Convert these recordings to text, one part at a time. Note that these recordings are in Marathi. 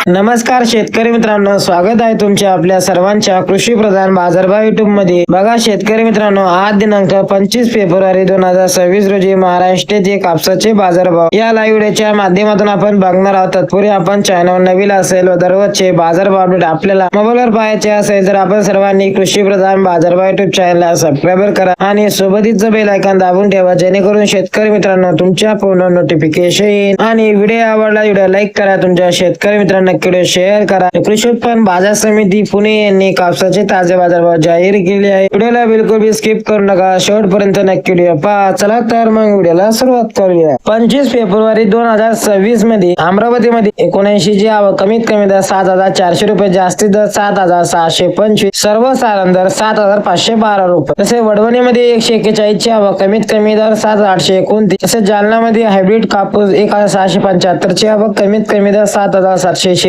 नमस्कार शेतकरी मित्रांनो, स्वागत आहे तुमच्या आपल्या सर्वांच्या कृषी प्रधान बाजारभाव युट्यूब मध्ये। बघा शेतकरी मित्रांनो, आज दिनांक 25 फेब्रुवारी 2026 रोजी महाराष्ट्राचे कापसाचे बाजारभाव या लाईव्ह व्हिडिओच्या माध्यमातून आपण बघणार आहोत। तत्पूर्वी आपण चॅनल नवीन असेल व दररोजचे बाजारभाव अपडेट आपल्याला मोबाईलवर पाहायचे असेल तर आपण सर्वांनी कृषी प्रधान बाजारभाव युट्यूब चॅनलला सबस्क्राईब करा आणि सोबतच बेल आयकॉन दाबून ठेवा, जेणेकरून शेतकरी मित्रांनो तुमच्या फोनवर नोटिफिकेशन येईल। आणि व्हिडिओ आवडला व्हिडिओ लाईक करा, तुमच्या शेतकरी मित्रांना व्हिडिओ शेअर करा। कृषी उत्पन्न बाजार समिती पुणे यांनी कापसाचे ताजे बाजारभाव जाहीर केले आहे। व्हिडिओला बिलकुल भी स्किप करू नका, शेवटपर्यंत नक्की व्हिडिओ पहा। चला तर मग व्हिडिओला सुरुवात करूया। 25 फेब्रुवारी 2026 मध्ये अमरावतीमध्ये 79 ची आवक, कमीत कमी दर 7400 रुपये, जास्तीत दर 7625, सर्वसाधारण दर 7512 रुपये। तसे वडवणीमध्ये 141 ची आवक, कमीत कमी दर 7829। तसेच जालनामध्ये हायब्रिड कापूस 1675 ची आवक, कमीत कमी दर 7746,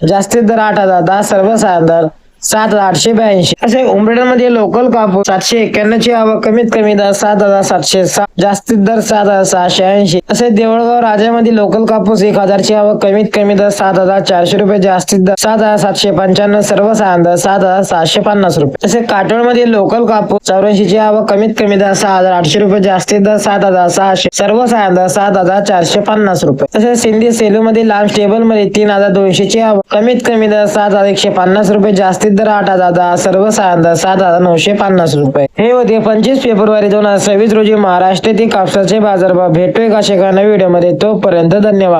जास्तीत दर 8010, सर्वसाधारण दर 7882। असे उमरेडमध्ये लोकल कापूस 791 ची आवक, कमीत कमी दर 7707, जास्तीत दर 7680। तसेच देवळगाव राजामध्ये लोकल कापूस 1000 ची आवक, कमीत कमी दर 7400 रुपये, जास्तीत दर 7795, सर्वसाधारण दर 7750 रुपये। तसेच काटोळमध्ये लोकल कापूस 84 ची आवक, कमीत कमी दर 6800 रुपये, जास्तीत दर 7600, सर्वसाधारण दर 7450 रुपये। तसेच सिंधी सेलू मध्ये लांब स्टेबल मध्ये 3200 ची आवक, कमीत कमी दर 7150 रुपये, जास्तीत दर 8010, सर्वसाधारण दर 7950 रुपये। हे होते 25 फेब्रुवारी 2026 रोजी महाराष्ट्रातील कापसाचे बाजारभाव। भेटूया अशा एका नवीन व्हिडिओ मध्ये, तोपर्यंत धन्यवाद।